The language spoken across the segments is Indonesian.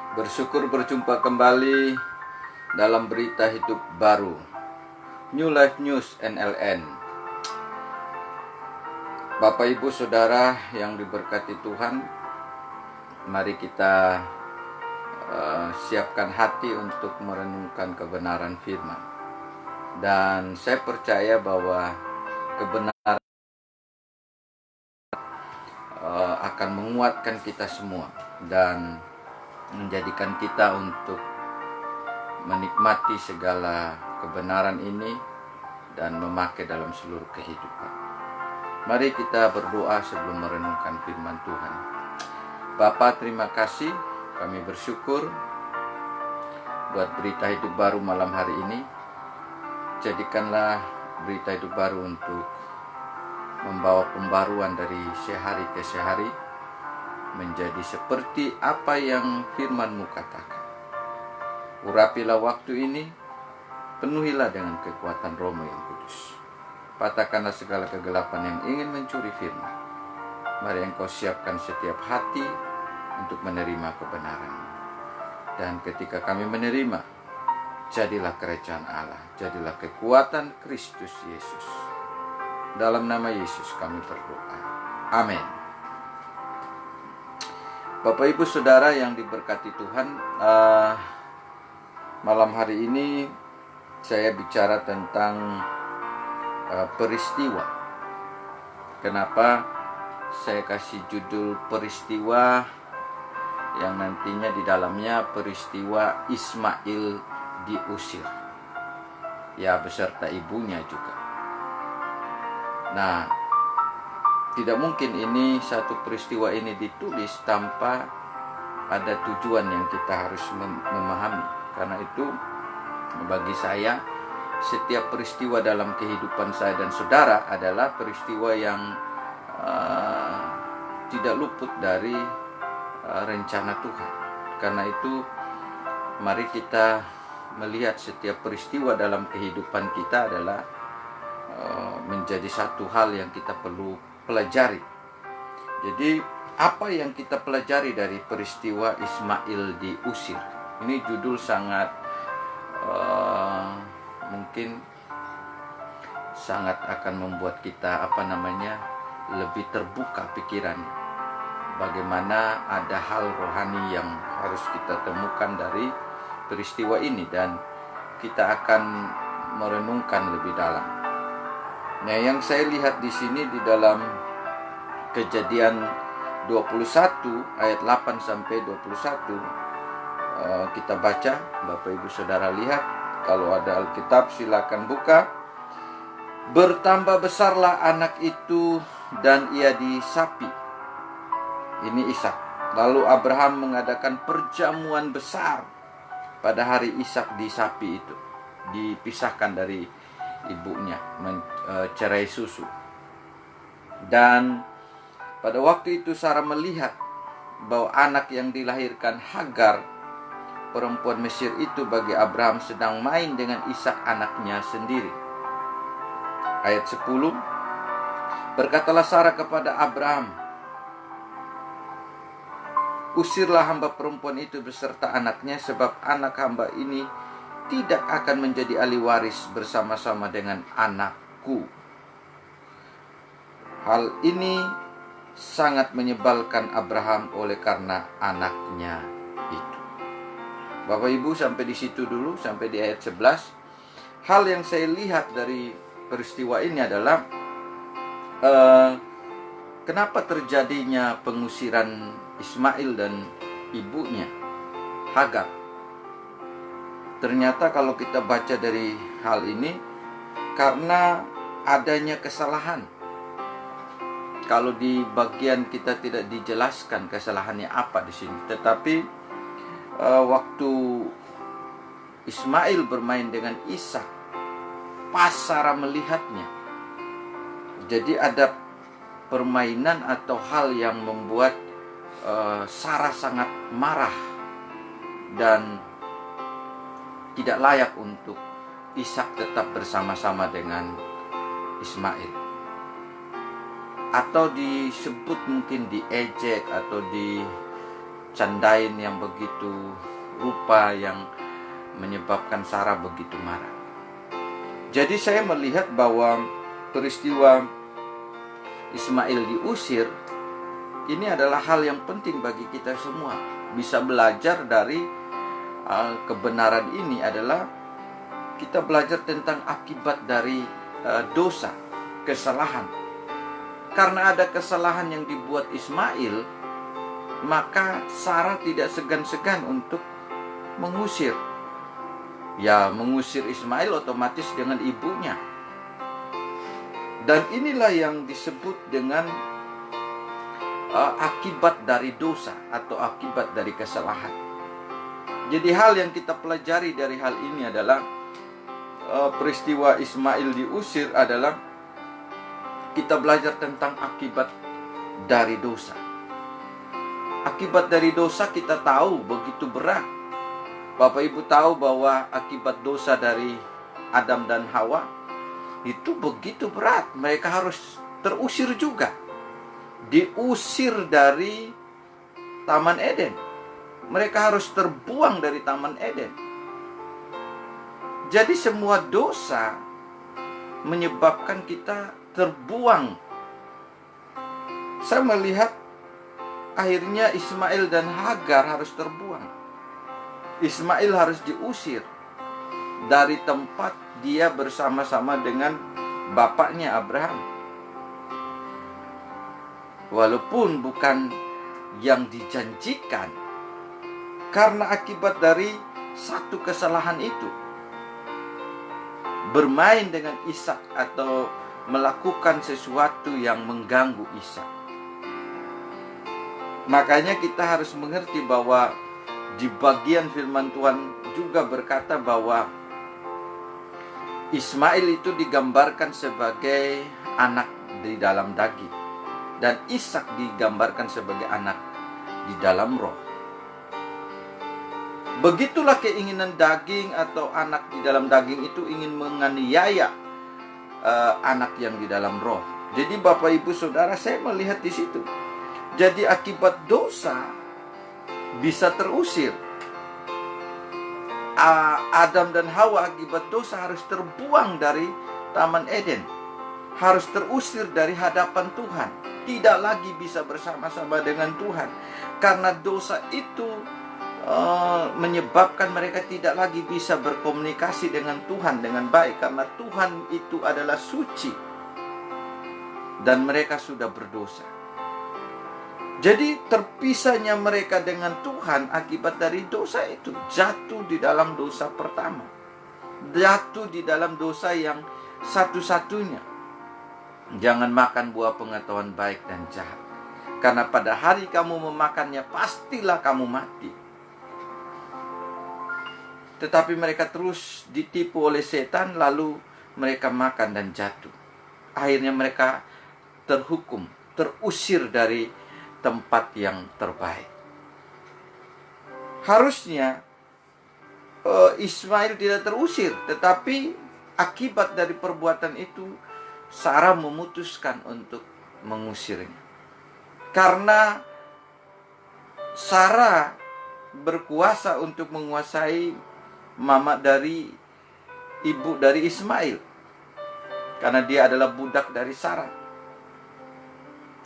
Bersyukur berjumpa kembali dalam berita hidup baru New Life News NLN. Bapak Ibu Saudara yang diberkati Tuhan, mari kita siapkan hati untuk merenungkan kebenaran firman. Dan saya percaya bahwa kebenaran akan menguatkan kita semua dan menjadikan kita untuk menikmati segala kebenaran ini dan memakai dalam seluruh kehidupan. Mari kita berdoa sebelum merenungkan firman Tuhan. Bapa, terima kasih, kami bersyukur buat berita hidup baru malam hari ini. Jadikanlah berita hidup baru untuk membawa pembaruan dari sehari ke sehari, menjadi seperti apa yang firman-Mu katakan. Urapilah waktu ini, penuhilah dengan kekuatan Roh-Mu yang kudus. Patahkanlah segala kegelapan yang ingin mencuri firman. Mari Engkau siapkan setiap hati untuk menerima kebenaran. Dan ketika kami menerima, jadilah kerajaan Allah, jadilah kekuatan Kristus Yesus. Dalam nama Yesus kami berdoa. Amin. Bapak Ibu Saudara yang diberkati Tuhan, malam hari ini saya bicara tentang peristiwa. Kenapa saya kasih judul peristiwa yang nantinya di dalamnya peristiwa Ismail diusir, ya beserta ibunya juga. Nah, tidak mungkin ini satu peristiwa ini ditulis tanpa ada tujuan yang kita harus memahami. Karena itu bagi saya setiap peristiwa dalam kehidupan saya dan saudara adalah peristiwa yang tidak luput dari rencana Tuhan. Karena itu mari kita melihat setiap peristiwa dalam kehidupan kita adalah menjadi satu hal yang kita perlu pelajari. Jadi apa yang kita pelajari dari peristiwa Ismail diusir? Ini judul sangat mungkin sangat akan membuat kita lebih terbuka pikirannya. Bagaimana ada hal rohani yang harus kita temukan dari peristiwa ini dan kita akan merenungkan lebih dalam. Nah, yang saya lihat di sini di dalam Kejadian 21 ayat 8 sampai 21, kita baca. Bapak Ibu Saudara lihat, kalau ada Alkitab silakan buka. Bertambah besarlah anak itu dan ia disapi. Ini Ishak. Lalu Abraham mengadakan perjamuan besar pada hari Ishak disapi itu, dipisahkan dari ibunya, mencerai susu. Dan pada waktu itu Sarah melihat bahwa anak yang dilahirkan Hagar, perempuan Mesir itu, bagi Abraham sedang main dengan Ishak anaknya sendiri. Ayat 10, berkatalah Sarah kepada Abraham, usirlah hamba perempuan itu beserta anaknya, sebab anak hamba ini tidak akan menjadi ahli waris bersama-sama dengan anakku. Hal ini sangat menyebalkan Abraham oleh karena anaknya itu. Bapak Ibu, sampai di situ dulu, sampai di ayat 11. Hal yang saya lihat dari peristiwa ini adalah kenapa terjadinya pengusiran Ismail dan ibunya Hagar. Ternyata kalau kita baca dari hal ini, karena adanya kesalahan. Kalau di bagian kita tidak dijelaskan kesalahannya apa di sini, tetapi waktu Ismail bermain dengan Ishak, pas Sarah melihatnya, jadi ada permainan atau hal yang membuat Sarah sangat marah dan tidak layak untuk Ishak tetap bersama-sama dengan Ismail. Atau disebut mungkin diejek atau candain yang begitu rupa yang menyebabkan Sarah begitu marah. Jadi saya melihat bahwa peristiwa Ismail diusir ini adalah hal yang penting bagi kita semua. Bisa belajar dari kebenaran ini adalah kita belajar tentang akibat dari dosa, kesalahan. Karena ada kesalahan yang dibuat Ismail, maka Sarah tidak segan-segan untuk mengusir. Ya, mengusir Ismail otomatis dengan ibunya. Dan inilah yang disebut dengan akibat dari dosa atau akibat dari kesalahan. Jadi hal yang kita pelajari dari hal ini adalah peristiwa Ismail diusir adalah kita belajar tentang akibat dari dosa. Akibat dari dosa kita tahu begitu berat. Bapak Ibu tahu bahwa akibat dosa dari Adam dan Hawa itu begitu berat. Mereka harus terusir juga. Diusir dari Taman Eden. Mereka harus terbuang dari Taman Eden. Jadi semua dosa menyebabkan kita terbuang. Saya melihat akhirnya Ismail dan Hagar harus terbuang. Ismail harus diusir dari tempat dia bersama-sama dengan bapaknya Abraham. Walaupun bukan yang dijanjikan, karena akibat dari satu kesalahan itu, bermain dengan Ishak atau melakukan sesuatu yang mengganggu Ishak. Makanya kita harus mengerti bahwa di bagian firman Tuhan juga berkata bahwa Ismail itu digambarkan sebagai anak di dalam daging, dan Ishak digambarkan sebagai anak di dalam roh. Begitulah keinginan daging atau anak di dalam daging itu ingin menganiaya anak yang di dalam roh. Jadi Bapak Ibu Saudara, saya melihat di situ. Jadi akibat dosa bisa terusir. Adam dan Hawa akibat dosa harus terbuang dari Taman Eden. Harus terusir dari hadapan Tuhan. Tidak lagi bisa bersama-sama dengan Tuhan. Karena dosa itu menyebabkan mereka tidak lagi bisa berkomunikasi dengan Tuhan dengan baik. Karena Tuhan itu adalah suci. Dan mereka sudah berdosa. Jadi terpisahnya mereka dengan Tuhan akibat dari dosa itu. Jatuh di dalam dosa pertama. Jatuh di dalam dosa yang satu-satunya. Jangan makan buah pengetahuan baik dan jahat. Karena pada hari kamu memakannya, pastilah kamu mati. Tetapi mereka terus ditipu oleh setan, lalu mereka makan dan jatuh. Akhirnya mereka terhukum, terusir dari tempat yang terbaik. Harusnya Ismail tidak terusir, tetapi akibat dari perbuatan itu Sarah memutuskan untuk mengusirnya. Karena Sarah berkuasa untuk menguasai mama dari ibu dari Ismail, karena dia adalah budak dari Sarah.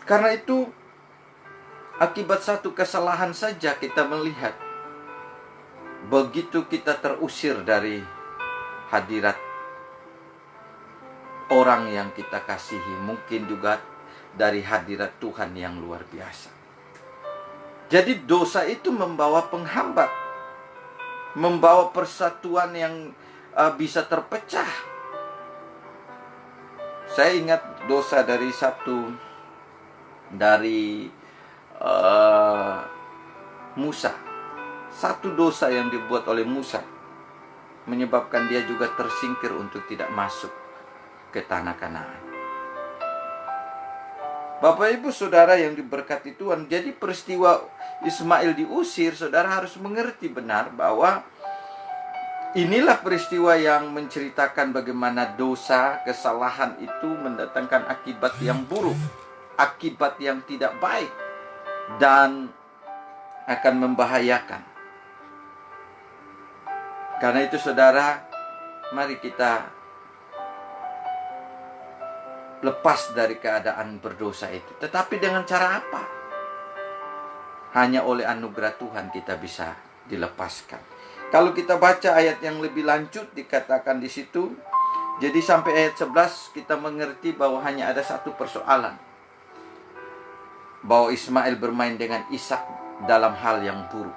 Karena itu akibat satu kesalahan saja kita melihat begitu kita terusir dari hadirat orang yang kita kasihi, mungkin juga dari hadirat Tuhan yang luar biasa. Jadi dosa itu membawa penghambat, membawa persatuan yang bisa terpecah. Saya ingat dosa dari Musa. Satu dosa yang dibuat oleh Musa menyebabkan dia juga tersingkir untuk tidak masuk ke tanah Kanaan. Bapak Ibu Saudara yang diberkati Tuhan, jadi peristiwa Ismail diusir, saudara harus mengerti benar bahwa inilah peristiwa yang menceritakan bagaimana dosa, kesalahan itu mendatangkan akibat yang buruk, akibat yang tidak baik. Dan akan membahayakan. Karena itu saudara, mari kita lepas dari keadaan berdosa itu. Tetapi dengan cara apa? Hanya oleh anugerah Tuhan kita bisa dilepaskan. Kalau kita baca ayat yang lebih lanjut, dikatakan di situ, jadi sampai ayat 11 kita mengerti bahwa hanya ada satu persoalan, bahwa Ismail bermain dengan Ishak dalam hal yang buruk.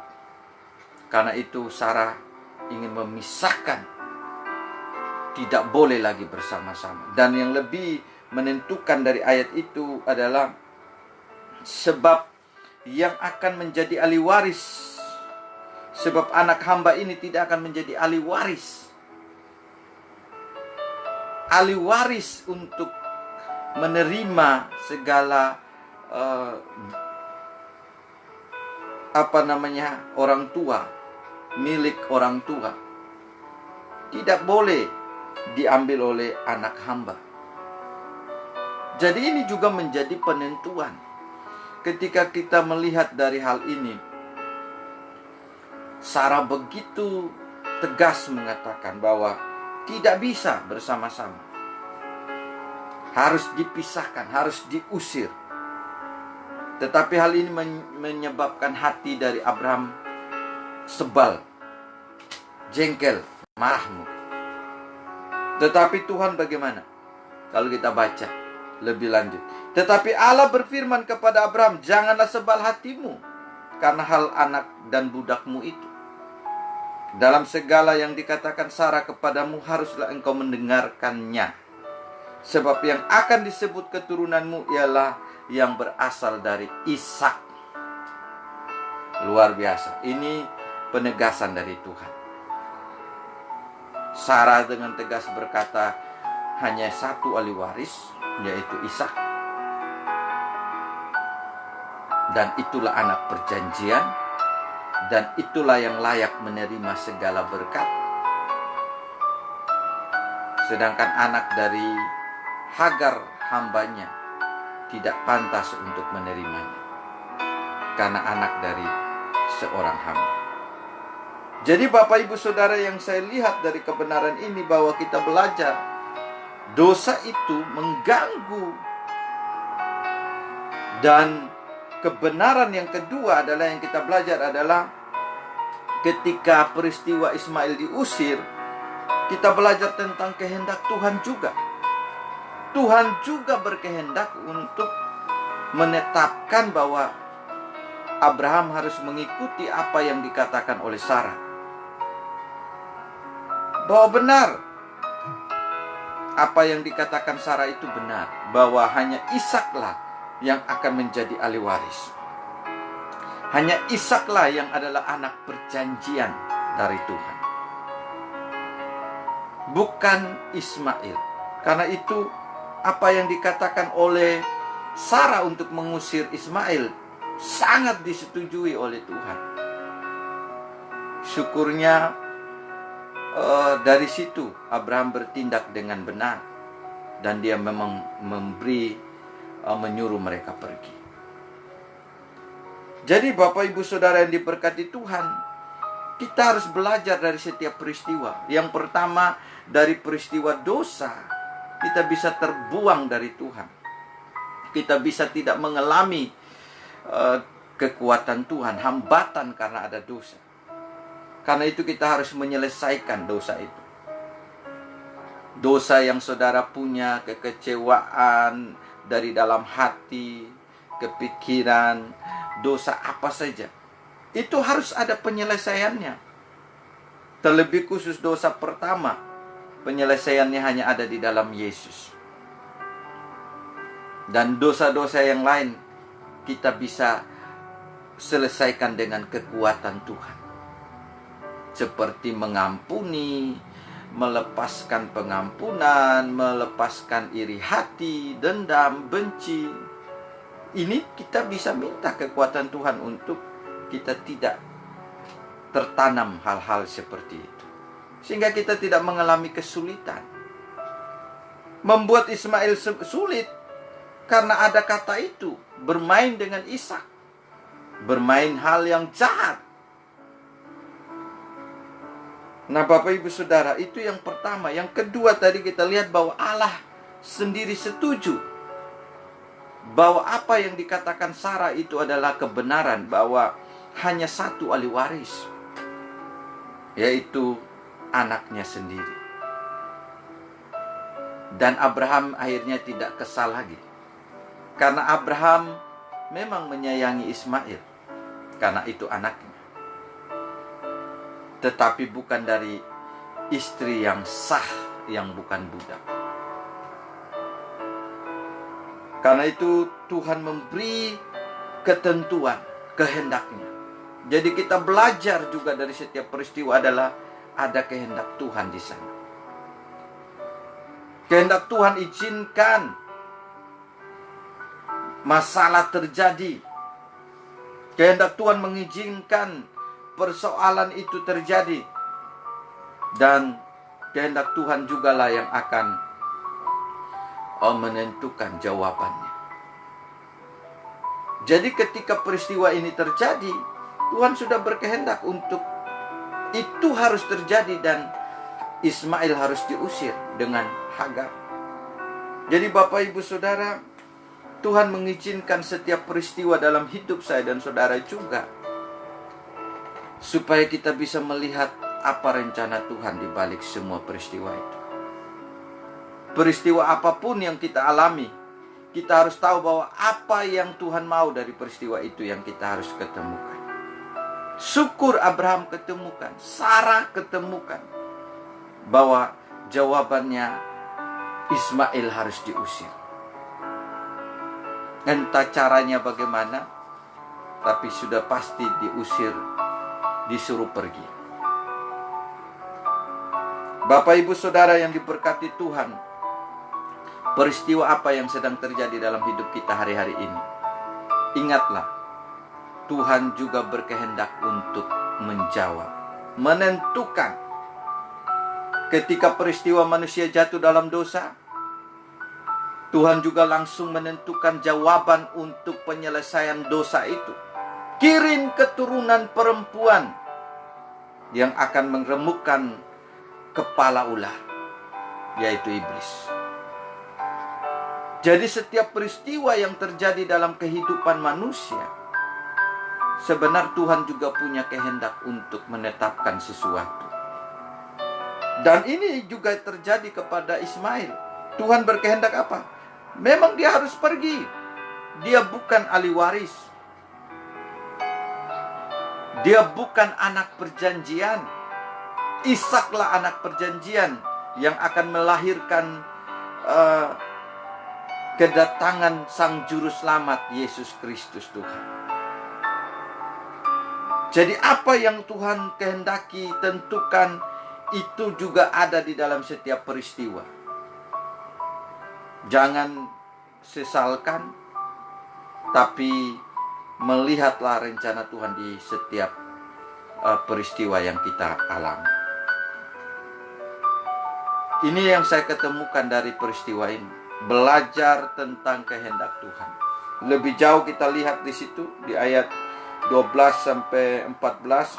Karena itu Sarah ingin memisahkan, tidak boleh lagi bersama-sama. Dan yang lebih menentukan dari ayat itu adalah sebab yang akan menjadi ahli waris. Sebab anak hamba ini tidak akan menjadi ahli waris. Ahli waris untuk menerima segala orang tua, milik orang tua, tidak boleh diambil oleh anak hamba. Jadi ini juga menjadi penentuan. Ketika kita melihat dari hal ini, Sarah begitu tegas mengatakan bahwa tidak bisa bersama-sama. Harus dipisahkan, harus diusir. Tetapi hal ini menyebabkan hati dari Abraham sebal, jengkel, marahmu. Tetapi Tuhan bagaimana? Kalau kita baca lebih lanjut. Tetapi Allah berfirman kepada Abraham, janganlah sebal hatimu karena hal anak dan budakmu itu. Dalam segala yang dikatakan Sarah kepadamu haruslah engkau mendengarkannya. Sebab yang akan disebut keturunanmu ialah yang berasal dari Ishak. Luar biasa. Ini penegasan dari Tuhan. Sarah dengan tegas berkata, hanya satu ahli waris, yaitu Ishak. Dan itulah anak perjanjian, dan itulah yang layak menerima segala berkat. Sedangkan anak dari Hagar hambanya tidak pantas untuk menerimanya, karena anak dari seorang hamba. Jadi Bapak Ibu Saudara, yang saya lihat dari kebenaran ini, bahwa kita belajar dosa itu mengganggu. Dan kebenaran yang kedua adalah yang kita belajar adalah ketika peristiwa Ismail diusir, kita belajar tentang kehendak Tuhan juga. Tuhan juga berkehendak untuk menetapkan bahwa Abraham harus mengikuti apa yang dikatakan oleh Sarah. Bahwa benar apa yang dikatakan Sarah itu benar, bahwa hanya Ishaklah yang akan menjadi ahli waris. Hanya Ishaklah yang adalah anak perjanjian dari Tuhan, bukan Ismail. Karena itu apa yang dikatakan oleh Sarah untuk mengusir Ismail sangat disetujui oleh Tuhan. Syukurnya dari situ Abraham bertindak dengan benar, dan dia memang menyuruh mereka pergi. Jadi Bapak Ibu Saudara yang diberkati Tuhan, kita harus belajar dari setiap peristiwa. Yang pertama, dari peristiwa dosa kita bisa terbuang dari Tuhan. Kita bisa tidak mengalami kekuatan Tuhan, hambatan karena ada dosa. Karena itu kita harus menyelesaikan dosa itu. Dosa yang saudara punya, kekecewaan dari dalam hati, kepikiran, dosa apa saja, itu harus ada penyelesaiannya. Terlebih khusus dosa pertama, penyelesaiannya hanya ada di dalam Yesus. Dan dosa-dosa yang lain kita bisa selesaikan dengan kekuatan Tuhan, seperti mengampuni, melepaskan pengampunan, melepaskan iri hati, dendam, benci. Ini kita bisa minta kekuatan Tuhan untuk kita tidak tertanam hal-hal seperti itu, sehingga kita tidak mengalami kesulitan. Membuat Ismail sulit karena ada kata itu, bermain dengan Ishak. bermain hal yang jahat. Nah, Bapak Ibu Saudara, itu yang pertama. Yang kedua, tadi kita lihat bahwa Allah sendiri setuju bahwa apa yang dikatakan Sarah itu adalah kebenaran, bahwa hanya satu ahli waris, yaitu anaknya sendiri. Dan Abraham akhirnya tidak kesal lagi, karena Abraham memang menyayangi Ismail, karena itu anaknya, tetapi bukan dari istri yang sah, yang bukan budak. Karena itu Tuhan memberi ketentuan, kehendaknya. Jadi kita belajar juga dari setiap peristiwa adalah ada kehendak Tuhan di sana. Kehendak Tuhan izinkan masalah terjadi. Kehendak Tuhan mengizinkan persoalan itu terjadi. Dan kehendak Tuhan jugalah yang akan menentukan jawabannya. Jadi ketika peristiwa ini terjadi, Tuhan sudah berkehendak untuk itu harus terjadi, dan Ismail harus diusir dengan Hagar. Jadi Bapak Ibu Saudara, Tuhan mengizinkan setiap peristiwa dalam hidup saya dan saudara juga, supaya kita bisa melihat apa rencana Tuhan di balik semua peristiwa itu. Peristiwa apapun yang kita alami, kita harus tahu bahwa apa yang Tuhan mau dari peristiwa itu yang kita harus ketemukan. Syukur Abraham ketemukan, Sarah ketemukan, bahwa jawabannya Ismail harus diusir. Entah caranya bagaimana, tapi sudah pasti diusir, disuruh pergi. Bapak Ibu Saudara yang diberkati Tuhan, peristiwa apa yang sedang terjadi dalam hidup kita hari-hari ini, ingatlah, Tuhan juga berkehendak untuk menjawab, menentukan. Ketika peristiwa manusia jatuh dalam dosa, Tuhan juga langsung menentukan jawaban untuk penyelesaian dosa itu. Kirim keturunan perempuan yang akan mengeremukkan kepala ular, yaitu iblis. Jadi setiap peristiwa yang terjadi dalam kehidupan manusia, sebenarnya Tuhan juga punya kehendak untuk menetapkan sesuatu. Dan ini juga terjadi kepada Ismail. Tuhan berkehendak apa? Memang dia harus pergi. Dia bukan ahli waris. Dia bukan anak perjanjian. Ishaklah anak perjanjian yang akan melahirkan kedatangan Sang Juru Selamat Yesus Kristus Tuhan. Jadi apa yang Tuhan kehendaki, tentukan, itu juga ada di dalam setiap peristiwa. Jangan sesalkan, tapi melihatlah rencana Tuhan di setiap peristiwa yang kita alami. Ini yang saya ketemukan dari peristiwa ini. Belajar tentang kehendak Tuhan. Lebih jauh kita lihat di situ, di ayat 12 sampai 14.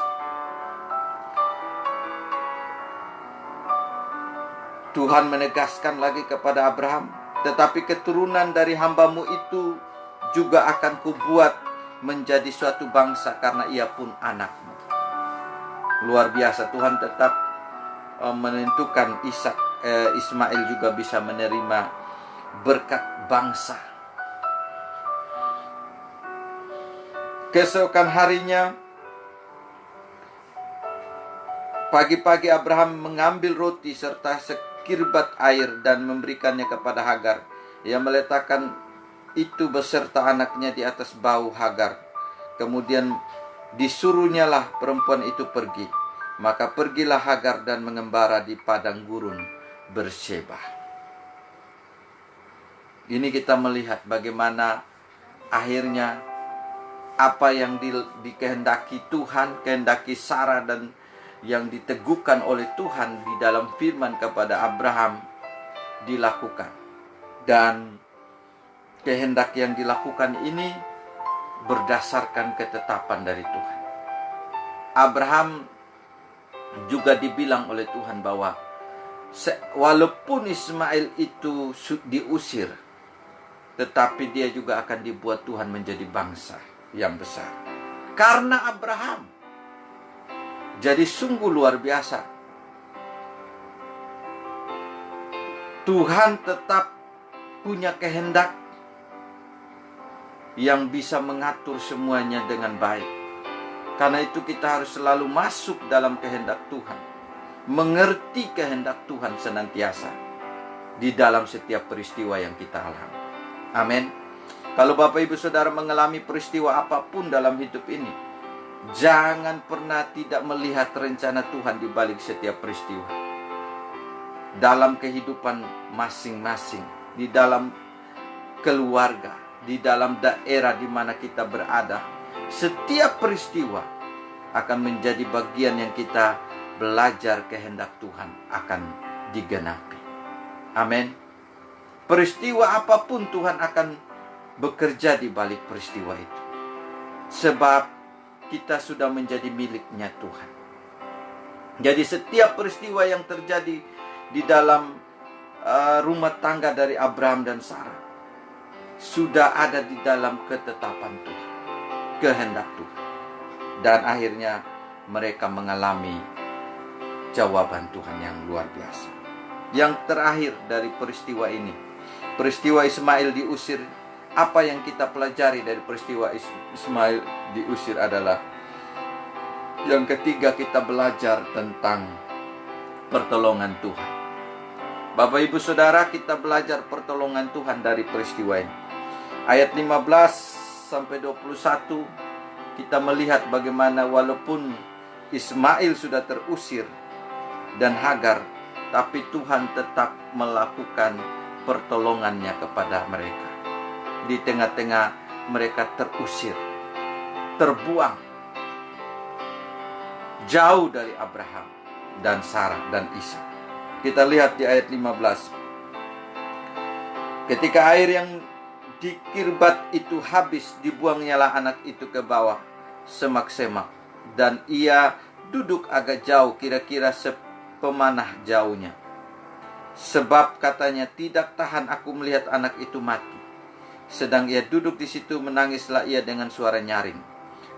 Tuhan menegaskan lagi kepada Abraham, tetapi keturunan dari hambamu itu juga akan kubuat menjadi suatu bangsa, karena ia pun anakmu. Luar biasa, Tuhan tetap menentukan Ismail juga bisa menerima berkat bangsa. Keesokan harinya, pagi-pagi Abraham mengambil roti serta sekirbat air dan memberikannya kepada Hagar. Ia meletakkan itu beserta anaknya di atas bahu Hagar. Kemudian disuruhnyalah perempuan itu pergi. Maka pergilah Hagar dan mengembara di padang gurun Berseba. Ini kita melihat bagaimana akhirnya apa yang dikehendaki Tuhan, kehendaki Sarah, dan yang diteguhkan oleh Tuhan di dalam firman kepada Abraham dilakukan. Dan kehendak yang dilakukan ini berdasarkan ketetapan dari Tuhan. Abraham juga dibilang oleh Tuhan bahwa walaupun Ismail itu diusir, tetapi dia juga akan dibuat Tuhan menjadi bangsa yang besar. Karena Abraham. Jadi sungguh luar biasa. Tuhan tetap punya kehendak yang bisa mengatur semuanya dengan baik. Karena itu kita harus selalu masuk dalam kehendak Tuhan. Mengerti kehendak Tuhan senantiasa di dalam setiap peristiwa yang kita alami. Amin. Kalau Bapak Ibu Saudara mengalami peristiwa apapun dalam hidup ini, jangan pernah tidak melihat rencana Tuhan di balik setiap peristiwa. Dalam kehidupan masing-masing, di dalam keluarga, di dalam daerah di mana kita berada, setiap peristiwa akan menjadi bagian yang kita belajar kehendak Tuhan akan digenapi. Amin. Peristiwa apapun Tuhan akan bekerja di balik peristiwa itu. Sebab kita sudah menjadi miliknya Tuhan. Jadi setiap peristiwa yang terjadi di dalam rumah tangga dari Abraham dan Sarah sudah ada di dalam ketetapan Tuhan, kehendak Tuhan. Dan akhirnya mereka mengalami jawaban Tuhan yang luar biasa. Yang terakhir dari peristiwa ini, peristiwa Ismail diusir. Apa yang kita pelajari dari peristiwa Ismail diusir adalah, yang ketiga, kita belajar tentang pertolongan Tuhan. Bapak Ibu Saudara, kita belajar pertolongan Tuhan dari peristiwa ini. Ayat 15 sampai 21 kita melihat bagaimana walaupun Ismail sudah terusir dan Hagar, tapi Tuhan tetap melakukan pertolongannya kepada mereka. Di tengah-tengah mereka terusir, terbuang jauh dari Abraham dan Sarah dan Ishak. Kita lihat di ayat 15. Ketika air yang di Kirbat itu habis, dibuangnyalah anak itu ke bawah semak-semak, dan ia duduk agak jauh, kira-kira sepemanah jauhnya. Sebab katanya, tidak tahan aku melihat anak itu mati. Sedang ia duduk di situ, menangislah ia dengan suara nyaring.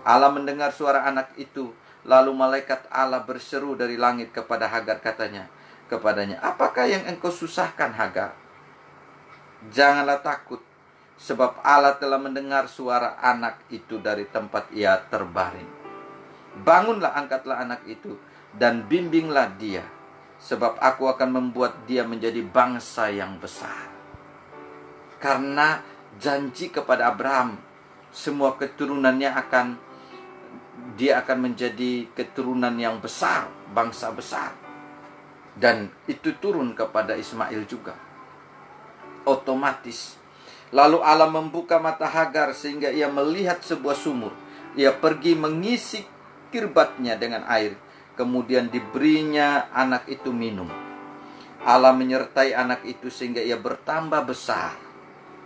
Allah mendengar suara anak itu, lalu malaikat Allah berseru dari langit kepada Hagar, katanya kepadanya, apakah yang engkau susahkan, Hagar? Janganlah takut, sebab Allah telah mendengar suara anak itu dari tempat ia terbaring. Bangunlah, angkatlah anak itu, dan bimbinglah dia, sebab aku akan membuat dia menjadi bangsa yang besar. Karena janji kepada Abraham, semua keturunannya dia akan menjadi keturunan yang besar, bangsa besar. Dan itu turun kepada Ismail juga, otomatis. Lalu Allah membuka mata Hagar sehingga ia melihat sebuah sumur. Ia pergi mengisi kirbatnya dengan air, kemudian diberinya anak itu minum. Allah menyertai anak itu sehingga ia bertambah besar.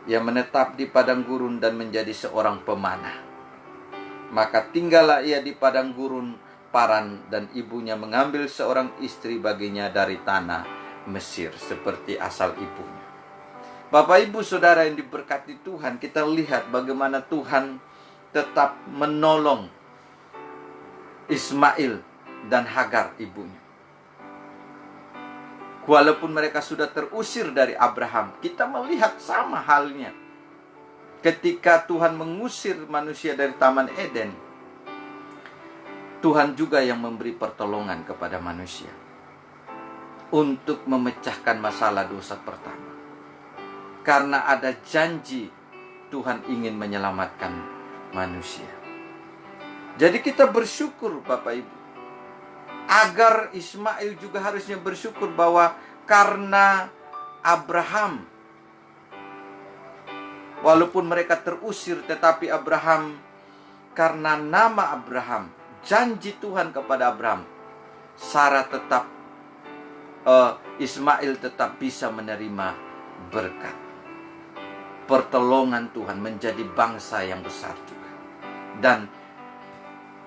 Ia menetap di padang gurun dan menjadi seorang pemanah. Maka tinggallah ia di padang gurun Paran, dan ibunya mengambil seorang istri baginya dari tanah Mesir, seperti asal ibunya. Bapak Ibu Saudara yang diberkati Tuhan, kita lihat bagaimana Tuhan tetap menolong Ismail dan Hagar ibunya. Walaupun mereka sudah terusir dari Abraham, kita melihat sama halnya. Ketika Tuhan mengusir manusia dari Taman Eden, Tuhan juga yang memberi pertolongan kepada manusia untuk memecahkan masalah dosa pertama. Karena ada janji Tuhan ingin menyelamatkan manusia. Jadi kita bersyukur Bapak Ibu. Agar Ismail juga harusnya bersyukur bahwa karena Abraham, walaupun mereka terusir, tetapi Abraham, karena nama Abraham, janji Tuhan kepada Abraham, Sarah tetap, Ismail tetap bisa menerima berkat. Pertolongan Tuhan, menjadi bangsa yang besar juga. Dan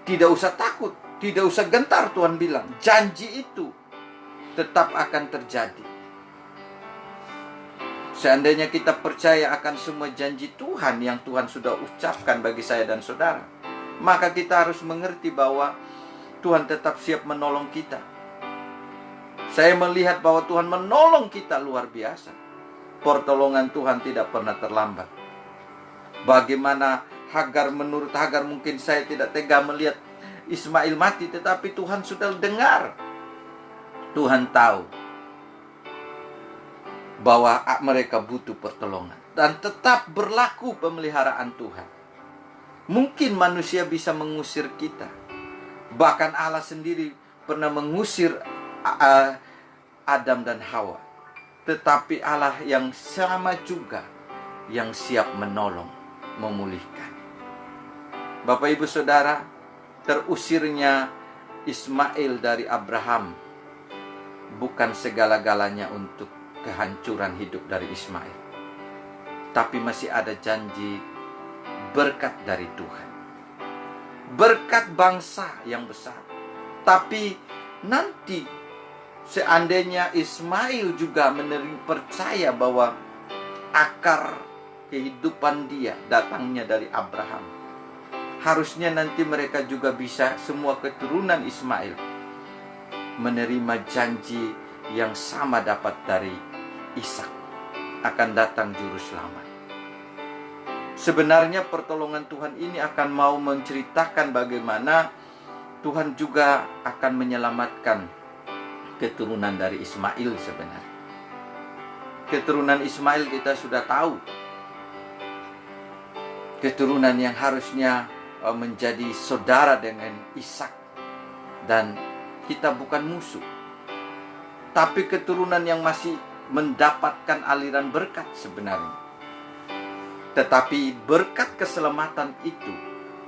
tidak usah takut, tidak usah gentar, Tuhan bilang. Janji itu tetap akan terjadi. Seandainya kita percaya akan semua janji Tuhan yang Tuhan sudah ucapkan bagi saya dan saudara, maka kita harus mengerti bahwa Tuhan tetap siap menolong kita. Saya melihat bahwa Tuhan menolong kita luar biasa. Pertolongan Tuhan tidak pernah terlambat. Bagaimana Hagar, menurut Hagar mungkin saya tidak tega melihat Ismail mati, tetapi Tuhan sudah dengar. Tuhan tahu bahwa mereka butuh pertolongan, dan tetap berlaku pemeliharaan Tuhan. Mungkin manusia bisa mengusir kita, bahkan Allah sendiri pernah mengusir Adam dan Hawa, tetapi Allah yang sama juga yang siap menolong, memulihkan. Bapak Ibu Saudara, terusirnya Ismail dari Abraham bukan segala-galanya untuk kehancuran hidup dari Ismail, tapi masih ada janji berkat dari Tuhan, berkat bangsa yang besar. Tapi nanti seandainya Ismail juga percaya bahwa akar kehidupan dia datangnya dari Abraham, harusnya nanti mereka juga bisa, semua keturunan Ismail, menerima janji yang sama dapat dari Ishak, akan datang juru selamat. Sebenarnya pertolongan Tuhan ini akan mau menceritakan bagaimana Tuhan juga akan menyelamatkan keturunan dari Ismail sebenarnya. Keturunan Ismail kita sudah tahu, keturunan yang harusnya menjadi saudara dengan Ishak, dan kita bukan musuh, tapi keturunan yang masih mendapatkan aliran berkat sebenarnya. Tetapi berkat keselamatan itu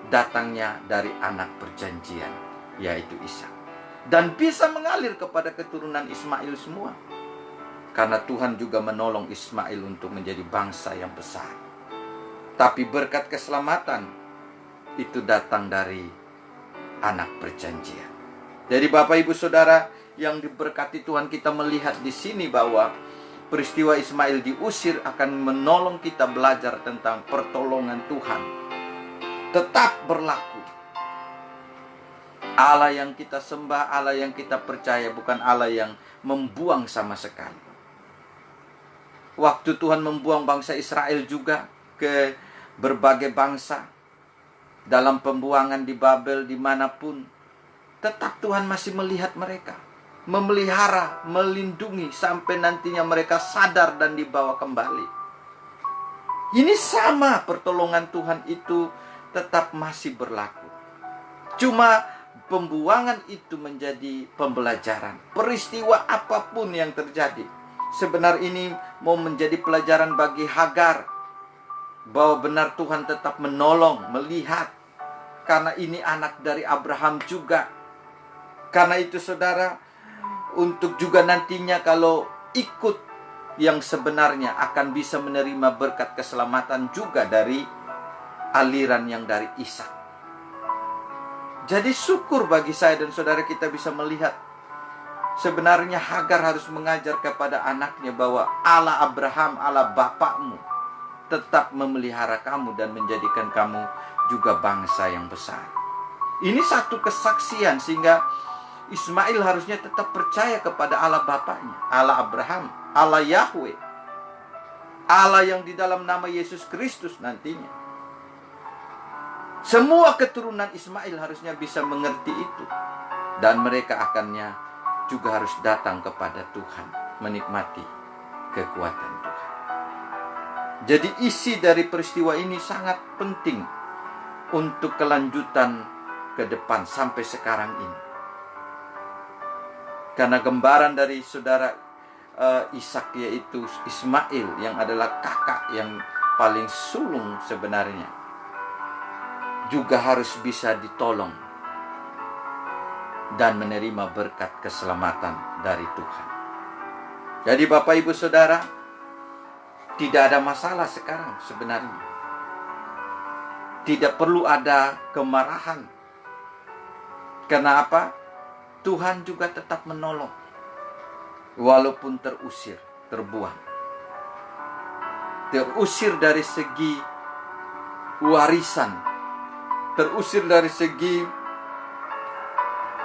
datangnya dari anak perjanjian, yaitu Ishak, dan bisa mengalir kepada keturunan Ismail semua, karena Tuhan juga menolong Ismail untuk menjadi bangsa yang besar. Tapi berkat keselamatan itu datang dari anak perjanjian. Jadi Bapak Ibu Saudara yang diberkati Tuhan, kita melihat di sini bahwa peristiwa Ismail diusir akan menolong kita belajar tentang pertolongan Tuhan tetap berlaku. Allah yang kita sembah, Allah yang kita percaya, bukan Allah yang membuang sama sekali. Waktu Tuhan membuang bangsa Israel juga ke berbagai bangsa, dalam pembuangan di Babel, dimanapun, tetap Tuhan masih melihat mereka, memelihara, melindungi, sampai nantinya mereka sadar dan dibawa kembali. Ini sama, pertolongan Tuhan itu tetap masih berlaku. Cuma pembuangan itu menjadi pembelajaran. Peristiwa apapun yang terjadi, sebenarnya ini mau menjadi pelajaran bagi Hagar, bahwa benar Tuhan tetap menolong, melihat, karena ini anak dari Abraham juga. Karena itu saudara, untuk juga nantinya kalau ikut yang sebenarnya akan bisa menerima berkat keselamatan juga dari aliran yang dari Ishak. Jadi syukur bagi saya dan saudara, kita bisa melihat sebenarnya Hagar harus mengajar kepada anaknya bahwa Allah Abraham, Allah bapakmu, tetap memelihara kamu dan menjadikan kamu juga bangsa yang besar. Ini satu kesaksian sehingga Ismail harusnya tetap percaya kepada Allah bapaknya, Allah Abraham, Allah Yahweh, Allah yang di dalam nama Yesus Kristus nantinya. Semua keturunan Ismail harusnya bisa mengerti itu, dan mereka akannya juga harus datang kepada Tuhan, menikmati kekuatan Tuhan. Jadi isi dari peristiwa ini sangat penting untuk kelanjutan ke depan sampai sekarang ini. Karena gambaran dari saudara Ishak, yaitu Ismail, yang adalah kakak yang paling sulung sebenarnya, juga harus bisa ditolong dan menerima berkat keselamatan dari Tuhan. Jadi Bapak Ibu Saudara, tidak ada masalah sekarang sebenarnya. Tidak perlu ada kemarahan. Kenapa? Tuhan juga tetap menolong. Walaupun terusir, terbuang. Terusir dari segi warisan. Terusir dari segi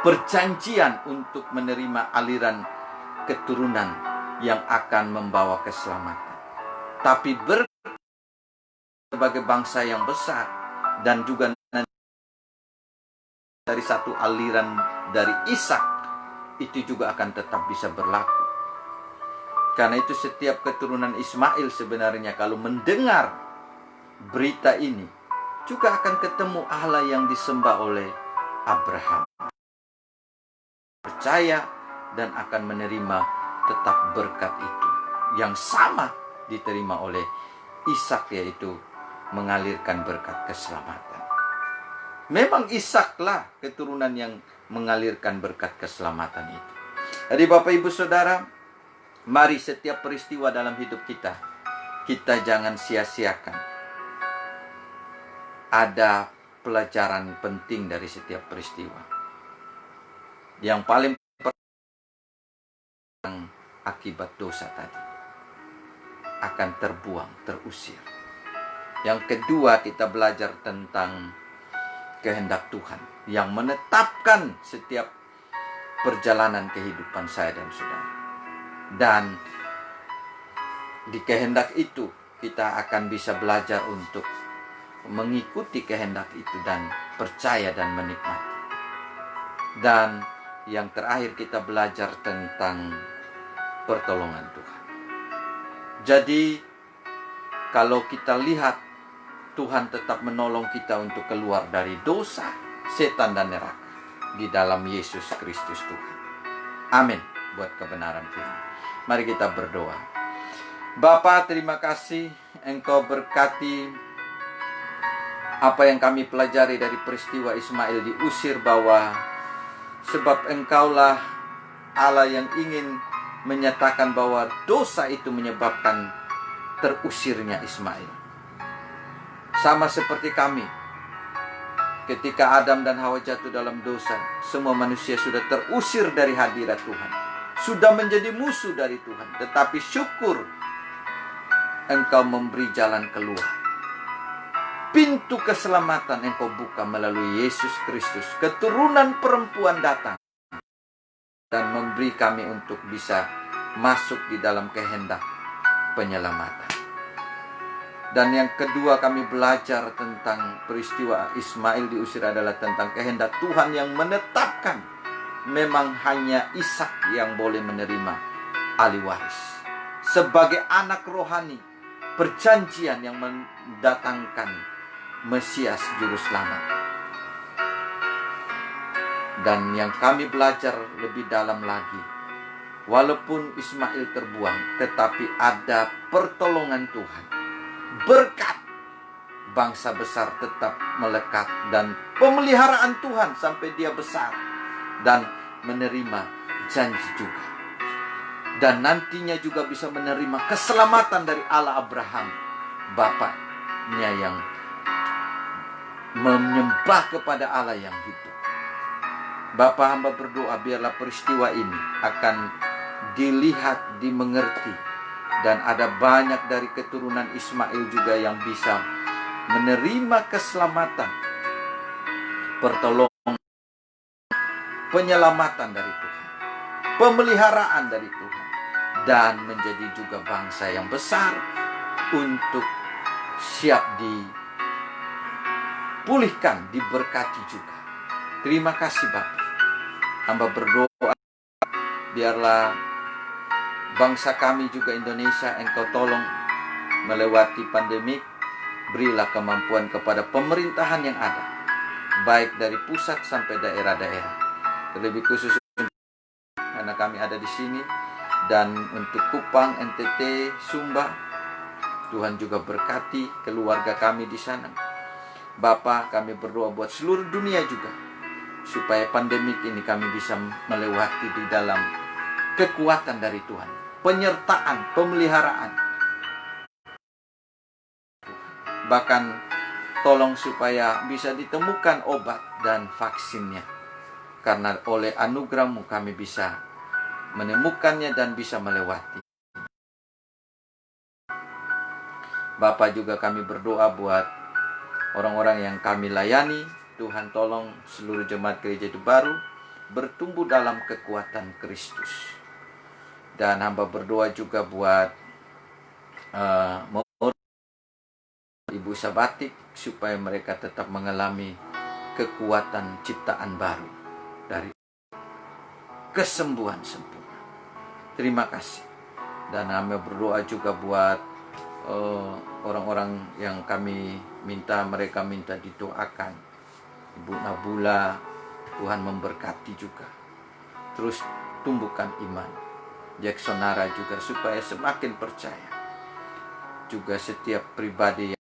perjanjian untuk menerima aliran keturunan yang akan membawa keselamatan. Tapi sebagai bangsa yang besar dan juga dari satu aliran dari Ishak, itu juga akan tetap bisa berlaku. Karena itu setiap keturunan Ismail sebenarnya kalau mendengar berita ini juga akan ketemu Allah yang disembah oleh Abraham. Percaya dan akan menerima tetap berkat itu. Yang sama diterima oleh Ishak, yaitu mengalirkan berkat keselamatan. Memang Ishaklah keturunan yang mengalirkan berkat keselamatan itu. Jadi Bapak Ibu Saudara, mari setiap peristiwa dalam hidup kita jangan sia-siakan. Ada pelajaran penting dari setiap peristiwa. Yang paling penting akibat dosa tadi akan terbuang, terusir. Yang kedua, kita belajar tentang kehendak Tuhan yang menetapkan setiap perjalanan kehidupan saya dan saudara. Dan di kehendak itu kita akan bisa belajar untuk mengikuti kehendak itu dan percaya dan menikmati. Dan yang terakhir, kita belajar tentang pertolongan Tuhan. Jadi kalau kita lihat Tuhan tetap menolong kita untuk keluar dari dosa, setan dan neraka di dalam Yesus Kristus Tuhan. Amin buat kebenaran Tuhan. Mari kita berdoa. Bapa, terima kasih Engkau berkati apa yang kami pelajari dari peristiwa Ismail diusir, bahwa sebab Engkaulah Allah yang ingin menyatakan bahwa dosa itu menyebabkan terusirnya Ismail. Sama seperti kami, ketika Adam dan Hawa jatuh dalam dosa, semua manusia sudah terusir dari hadirat Tuhan, sudah menjadi musuh dari Tuhan. Tetapi syukur Engkau memberi jalan keluar. Pintu keselamatan Engkau buka melalui Yesus Kristus. Keturunan perempuan datang dan memberi kami untuk bisa masuk di dalam kehendak penyelamatan. Dan yang kedua, kami belajar tentang peristiwa Ismail diusir adalah tentang kehendak Tuhan yang menetapkan memang hanya Ishak yang boleh menerima ahli waris. Sebagai anak rohani, perjanjian yang mendatangkan Mesias Juru Selamat. Dan yang kami belajar lebih dalam lagi, walaupun Ismail terbuang, tetapi ada pertolongan Tuhan. Berkat bangsa besar tetap melekat dan pemeliharaan Tuhan sampai dia besar dan menerima janji juga. Dan nantinya juga bisa menerima keselamatan dari Allah Abraham, bapaknya yang menyembah kepada Allah yang hidup. Bapa, hamba berdoa biarlah peristiwa ini akan dilihat, dimengerti. Dan ada banyak dari keturunan Ismail juga yang bisa menerima keselamatan, pertolongan, penyelamatan dari Tuhan, pemeliharaan dari Tuhan, dan menjadi juga bangsa yang besar untuk siap dipulihkan, diberkati juga. Terima kasih Bapak. Hamba berdoa biarlah bangsa kami juga Indonesia Engkau tolong melewati pandemik. Berilah kemampuan kepada pemerintahan yang ada, baik dari pusat sampai daerah-daerah. Terlebih khusus karena kami ada di sini, dan untuk Kupang, NTT, Sumba, Tuhan juga berkati keluarga kami di sana. Bapa, kami berdoa buat seluruh dunia juga, supaya pandemik ini kami bisa melewati di dalam kekuatan dari Tuhan, penyertaan, pemeliharaan. Bahkan tolong supaya bisa ditemukan obat dan vaksinnya. Karena oleh anugerah-Mu kami bisa menemukannya dan bisa melewati. Bapa, juga kami berdoa buat orang-orang yang kami layani. Tuhan tolong seluruh jemaat Gereja Hidup Baru bertumbuh dalam kekuatan Kristus. Dan hamba berdoa juga buat Ibu Sabatik, supaya mereka tetap mengalami kekuatan ciptaan baru dari kesembuhan sempurna. Terima kasih. Dan hamba berdoa juga buat orang-orang yang kami mereka minta didoakan. Ibu Nabula, Tuhan memberkati juga. Terus tumbuhkan iman. Jacksonara juga supaya semakin percaya. Juga setiap pribadi yang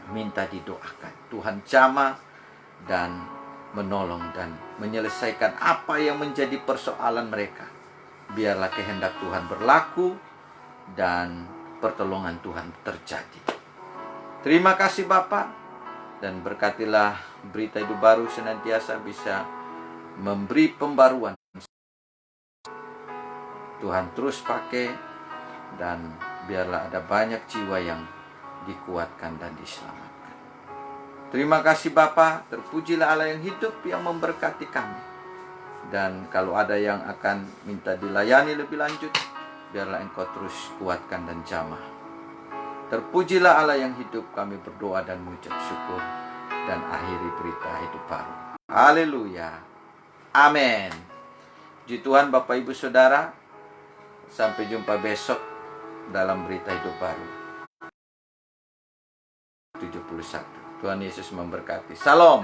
minta didoakan, Tuhan jamah dan menolong dan menyelesaikan apa yang menjadi persoalan mereka. Biarlah kehendak Tuhan berlaku dan pertolongan Tuhan terjadi. Terima kasih Bapa, dan berkatilah Berita Hidup Baru senantiasa bisa memberi pembaruan. Tuhan terus pakai, dan biarlah ada banyak jiwa yang dikuatkan dan diselamatkan. Terima kasih Bapa, terpujilah Allah yang hidup yang memberkati kami. Dan kalau ada yang akan minta dilayani lebih lanjut, biarlah Engkau terus kuatkan dan jamah. Terpujilah Allah yang hidup, kami berdoa dan mengucap syukur dan akhiri Berita Hidup Baru. Haleluya. Amin. Puji Tuhan Bapak Ibu Saudara, sampai jumpa besok dalam Berita Hidup Baru 71. Tuhan Yesus memberkati. Salam.